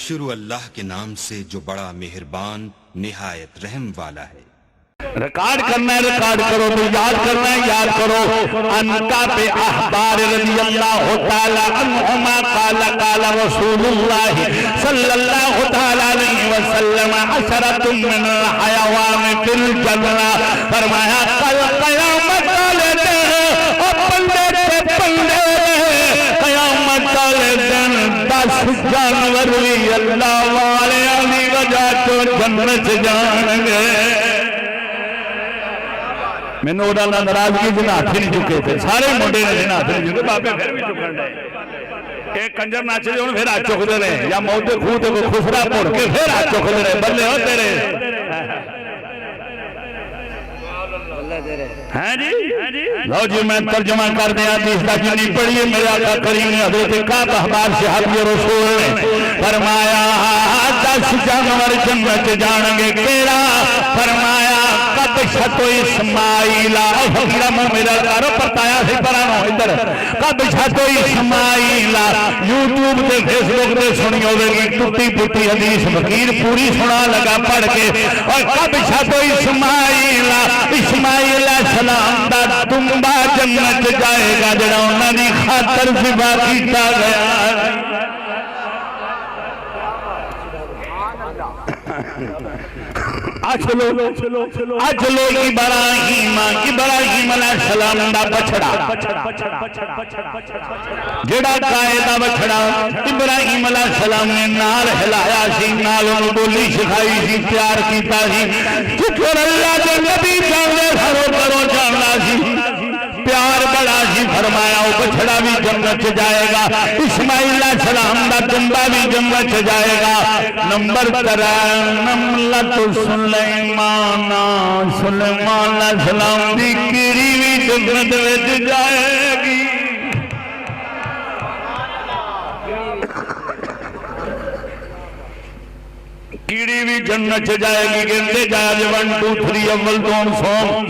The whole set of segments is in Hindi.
शुरू अल्लाह के नाम से जो बड़ा मेहरबान निहायत रहम वाला है। रिकॉर्ड करना है, रिकॉर्ड करो, तो याद करना है, याद करो। अनका पे अहबार रज़ियल्लाहु ताला अन्हुमा काला काला रसूलुल्लाह सल्लल्लाहु ताला अलैहि वसल्लम अशरतुम मिन हयावान फिल जन्नह, फरमाया कल कयामत वाले दिन और बंदे से बंदे कयामत वाले दिन 10 जानवर भी अल्लाह वाले की वजह तो जन्नत जाएंगे। मैंने नाराजगी जिन्हें हाथ नहीं चुके थे, सारे मुंडे ने जिन्हें हाथ नहीं चुके, बाबे फिर भी चुकन रहे। एक कंजर नाचे जो फिर हाथ चुकते रहे, या मौते खूह को खुसरा पोड़ के फिर हाथ चुकते रहे। बल्ले हो तेरे हैं जी। लो जी मैं तर्जुमा कर दिया हदीस का, जिन्नी पढ़ी है मेरे आका करीम ने हजरत काब अहबार सहाबी रसूल ने फरमाया 10 जानवर जन्नत जाएंगे। केड़ा? फरमाया कद शतो इस्माइला, मेरा करो बताया सी परानो इधर, कद शतो इस्माइला यूट्यूब ते फेसबुक ते सुनी होगी टुटी फुटी हदीस, फकीर पूरी सुना लगा पढ़ के। और कद शतो इस्माइला, इस्माइल सलाम दा तुम्बा जन्नत जाएगा जरा उन्होंने खातर सिवा किया गया। चलो इब्राहीम अलैहिस्सलाम दा बछड़ा, जेड़ा गाय दा बछड़ा इब्राहीम अलैहिस्सलाम ने नाल हिलाया सी, नाल उन्हें बोली सिखाई सी, प्यार कीता सी। जिथे अल्लाह दे नबी जाने घरों घरों जाना सी, प्यार बड़ा सी। फरमाया वो बछड़ा भी जन्नत जाएगा, इस्माइल अलैहिस्सलाम दा दुम्बा भी जन्नत जाएगा। नंबर 13 नमलत सुलेमाना, सुलेमान अलैहिस्सलाम दी कीड़ी भी जन्नत विच जाएगी। कीड़ी भी जन्नत जाएगी। कहते जाए 1 2 3 अव्वल दोन सोम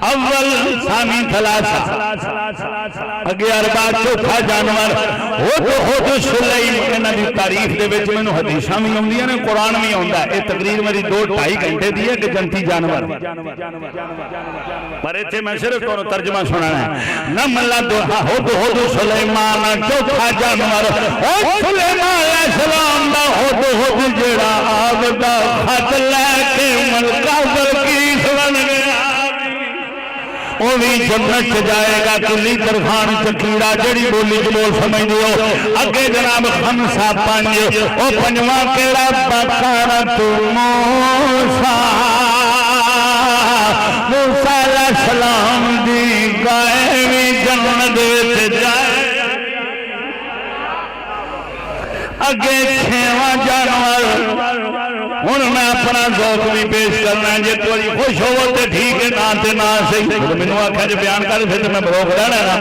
अव्वल सामी थलासा अगे अरबा चौथा जानवर हो तो सुलैम। इन्हां दी तारीफ दे विच मैनूं हदीसां भी आउंदियां ने, कुरान भी आउंदा है। तकरीर मेरी 2-2.5 घंटे दी है कि जंती जानवर, पर इत्थे मैं सिर्फ तुहानूं तर्जमा सुनाना है। नमला हो तो सुलैमान चौथा जानवर, ओ सुलैमान अलैहिस्सलाम दा हो जेड़ा आप दा खत लैके मलकाबल की बन गया, वो भी जन्नत जाएगा। कुली तरखान चकीड़ा जड़ी बोली बोल समझ हो। अगे जनाब खमसा 5, ओ पंजवा केड़ा? बकरत मूसा, मूसा अलैहिस्सलाम दी गाय भी जन्नत विच जाए। अगे 6वां जानवर, हुण मैं अपना ज़ौक भी पेश करना, जे थोड़ी खुश हो तो ठीक है, ना ते ना सही। मैनूं आख्या जे बयान कर फिर मैं रोक लेना ना।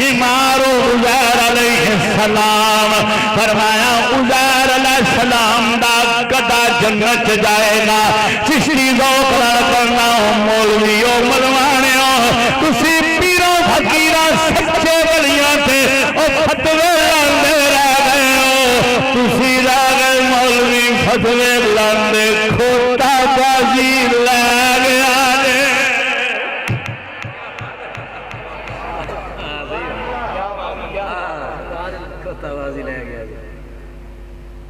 हिमारो उज़ैर अलैहिस्सलाम, फरमाया उज़ैर अलैहिस्सलाम दा गधा जन्नत जाएगा। चिश्ती ज़ौक नाल करना, मौलवियो मलवाणियो, तुसी पीरों फकीरां सच्चे वलियां ते ओ फतवे लांदे रह गए हो, तुसी रह गए मौलवी फतवे लांदे, खोटा बाजी लै गया ने।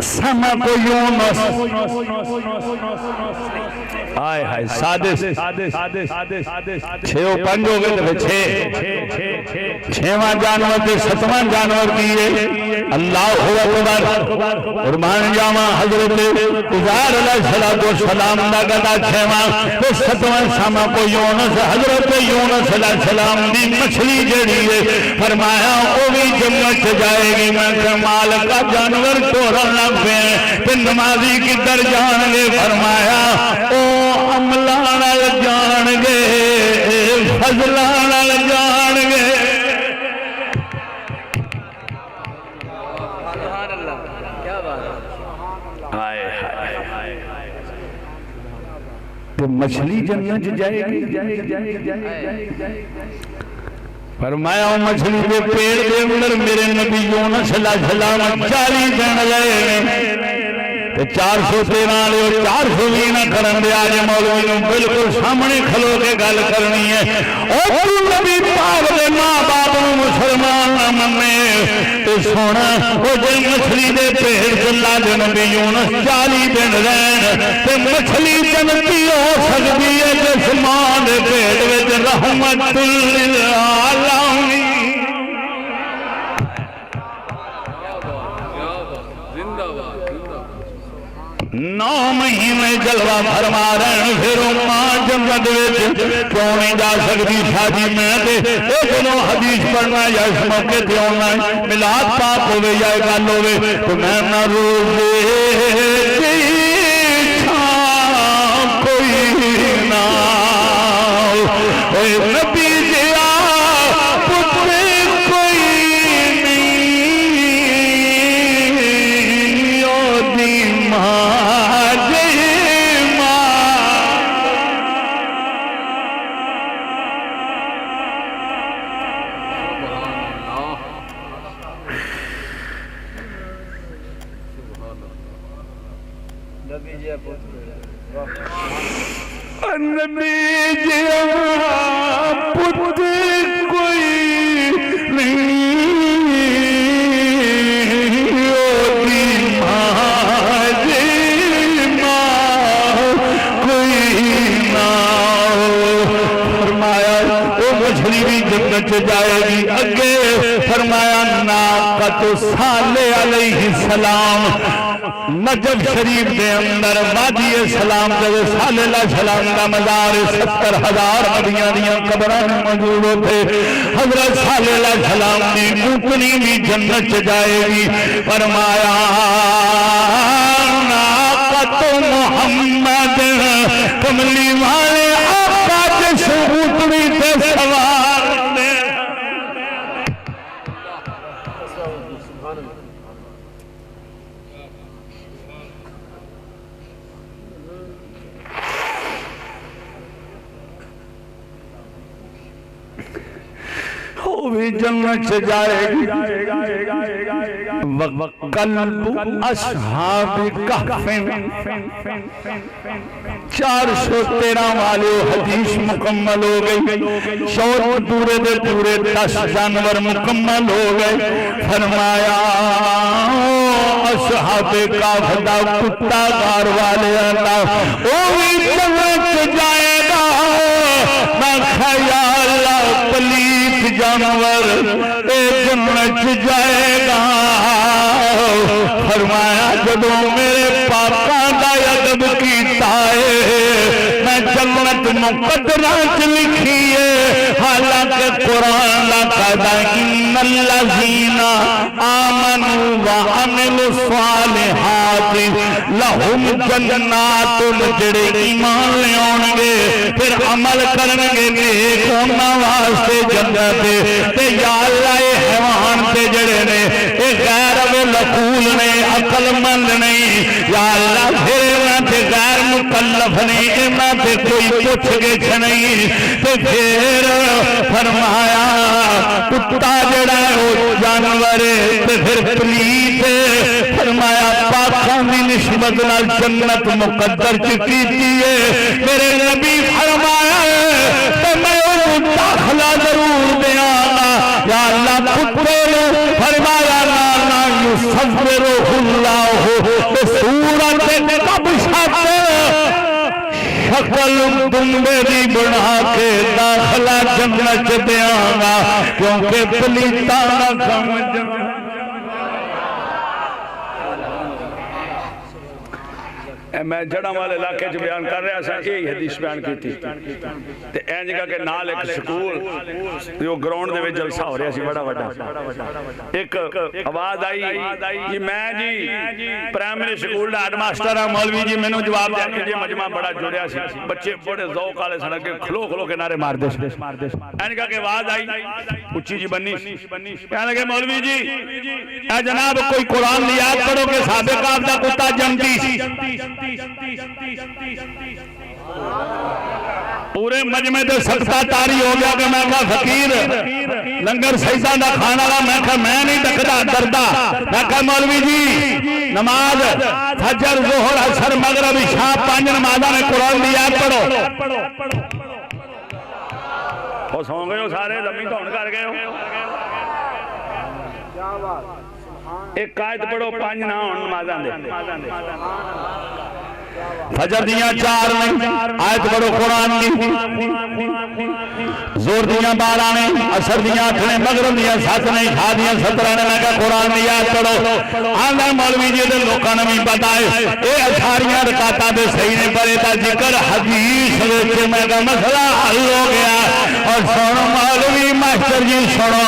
समा को यूनुस, हाय हाय सादिस 6 5 हो गए तो 6वां जानवर ते 7वां जानवर की है अल्लाहु अकबर। कुर्बान जावा हजरत उज़ैर अलैहिस्सलाम दा गधा 6वां ते 7वां समा को यूनुस, हजरत यूनुस अलैहिस्सलाम दी मछली जड़ी है। फरमाया वो भी जन्नत जाएगी। मैं मालिक का जानवर तोड़न लग पे ते नमाजी किधर जाणगे? फरमाया ओ अमला नाल जाणगे, फजला नाल जाणगे। तो मछली जन्नत जाएगी। फरमाया मछली के पेड़ के अंदर मेरे नबी यूनुस अलैहिस्सलाम 40 दिन रहे 413 वाले 420 ना करन दे आज मौलवी नु बिल्कुल सामने खलो के गल करनी है और नबी पाक दे मां बाप नु मुसलमान ना मन्ने ते सोना ओ जे मछली दे पेड़ चला दे नबी यूनुस 40 दिन रहन ते मछली जन्नती हो सकदी है जिस्मान दे पेड़ विच रहमतुल लिल आलमीन 9 महीने जलवा फरमा रहे फिर मां जन्नत क्यों नहीं जा सकती शादी में दोनों हदीस पढ़ना या इस मौके पे आना मिलाद पाक होवे या गल होवे तो मैं ना रोजे कोई ना नबी जिया पुत्र कोई नहीं ओदी मां नबी जिया पुत्र कोई नहीं ओदी मां कोई ना फरमाया वो मछली भी जन्नत जाएगी अगे फरमाया नाक़त साले अलैहिस्सलाम नजब शरीफ के अंदर वादी सलाम जब सालेला सलाम का मजार 70,000 नबियां दियां कब्रां मौजूद होते हजरत सालेला सलाम की ऊँटनी भी जन्नत जाएगी फरमाया नाक़त मुहम्मद कमली वाले आका जिस ऊँटनी पे सवार भी जन्नत से जाएगी कल्बु अस्हाबी कहफ़िन 413 वाले हदीस मुकम्मल हो गई 100 पूरे दे पूरे 10 जानवर मुकम्मल हो गए फरमाया अस्हाबे काफ़ दा कुत्ता गार वाले अल्लाह वो भी जन्नत जाएगा मैं ख्याल पलीत जानवर जन्नत जाएगा फरमाया जदों मेरे पापा का अदब कीता है मैं जन्नत मुकद्दरा च लिखी है हालांकि कुरान दा कहदा इन्नल्लज़ीना आमनू व अमिलुस सालिहात लहुम जन्नातुन जेड़े ईमान ले आउणगे फिर अमल करनगे नेक उन्हां वास्ते जन्नत ते या अल्लाह ए हैवान ते जेड़े ने ए गैर लकूल ने अकलमंद नहीं या अल्लाह फिर इन्हां ते गैर मुकल्लफ नहीं इन्हां ते कोई पुछ गिछ नहीं ते फिर फरमाया कुत्ता जेड़ा है जानवर ते फिर पलीत फरमाया पाकां दी निस्बत नाल जन्नत मुकद्दर च कीती है मेरे नबी फरमाया ते मैं उन्हें दाखला जरूर देंगा या अल्लाह कुत्ते ने फरमाया ना युसव्विरुहुल्लाह सूरत कबशत शक्ल दुम्बे दी बना के दाखला जन्नत देंगा क्योंकि पलीता ना समझ मैं जड़ा वाले इलाके च बयान कर रहा था यही हदीस बयान की थी ते इंज करके नाल एक स्कूल जो ग्राउंड दे विच जलसा हो रहा सी बड़ा बड़ा एक आवाज आई कि मैं जी प्राइमरी स्कूल दा हेडमास्टर हां मौलवी जी मेनू जवाब दे के जे मजमा बड़ा जुड़िया सी बच्चे बड़े ज़ौक वाले सन के खलो खलो के नारे मारदे सी इंज करके आवाज आई उच्ची जी बन्नी कहने लगे मौलवी जी ए जनाब कोई कुरान दी याद पढ़ो के साहबे काफ दा कुत्ता जंती सी पूरे मजमे ते सख्ता तारी हो गया कि मैं कहा फकीर लंगर सईदा दा खाना वाला मैं कहा मैं नहीं डकदा डरदा मैं कहा मौलवी जी नमाज फजर जोहर असर मगरिब इशा 5 नमाज़ां में कुरान दी आयत पढ़ो ओ सो गए हो सारे लम्मी धौन कर गए हो एक आयत पढ़ो 5 ना होण नमाज़ां दे फजर दियां 4 ने आयत पढ़ो कुरान दी जोर दियां 12 ने असर दियां 8 ने मगरिब दियां 7 ने इशा दियां 17 ने मैं कहा कुरान दी आयत पढ़ो आंदा मौलवी जी दे लोकां नूं भी पता है ए असारियां रकातां दे सही ने पर इहदा जिक्र हदीस विच मैं कहा मसला हल हो गया और सुन मौलवी मास्टर जी सुनो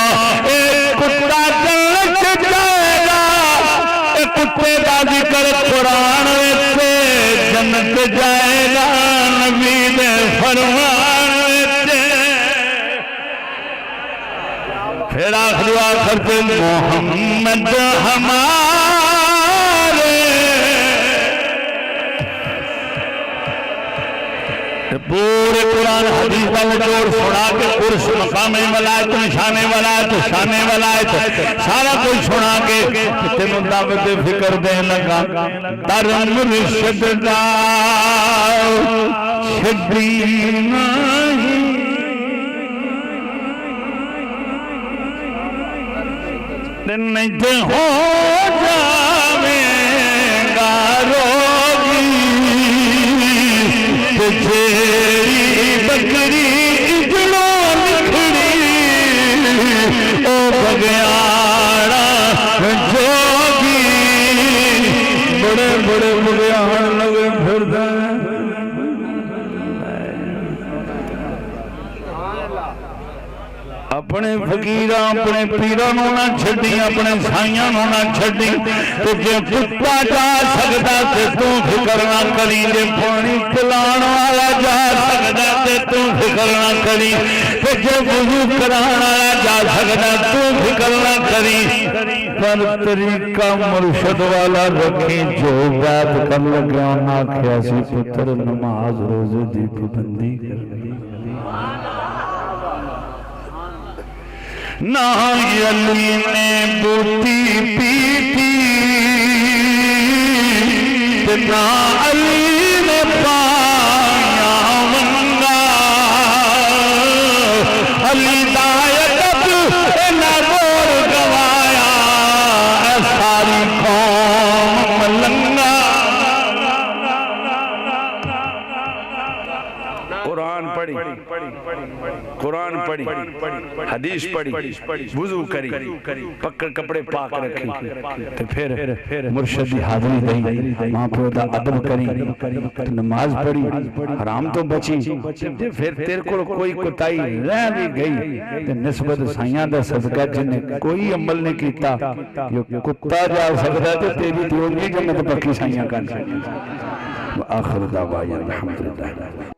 ए कुत्ता जन्नत जाएगा ए कुत्ते दा जिक्र कुरान विच जन्नत जाएगा नबी दे फरमान विच फिर आखिर पे मोहम्मद हमारे पूरे कुरान हदीस का निचोड़ सुना के कुर्स मकाम वलायत निशाने वलायत शाने वलायत सारा कुछ सुना के तेनों दावत फिक्र दे लगा दर मुर्शिद दा छड़ी नहीं नहीं हो जावेगा रोगी तेरी बकरी इजलो निखड़ी ओ बगियाड़ा जोगी बड़े बड़े बगियाड़ लगे फिरदा अपने फकीरा अपने पीरा ना छड़ी अपने साइया ना छड़ी तो जे कुत्ता जा सकता ते तू फिक्र ना करी जे पानी पिलाण वाला जा सकता ते तू फिक्र ना करी ते जे वुजू कराण वाला जा सकता तू फिक्र ना करी पर तरीका मुर्शिद वाला रखी जो बात कर लगा ना आख्या सी पुत्र नमाज रोजे दी पाबंदी कर ना अली ने बूटी पीटी ना अली ने पाया मंगा अली दायक ना गोर गवाया सारी कौम मलंगा कुरान पढ़ी कुरान पढ़ी हदीस पढ़ी वुजू करी पक्के कपड़े पाक रखी तो फिर मुर्शिद की हाजिरी दी मां प्यो दा अदब करी नमाज पढ़ी हराम तो बची फिर तेरे को कोई कोताही रह भी गई ते निस्बत साइयां दा सदका जिन्ने कोई अमल नहीं कीता जो कुत्ता जा सकदा ते तेरी तो नहीं जन्नत पक्की साइयां कर सकदी आखिर दावा अल्हम्दुलिल्लाह।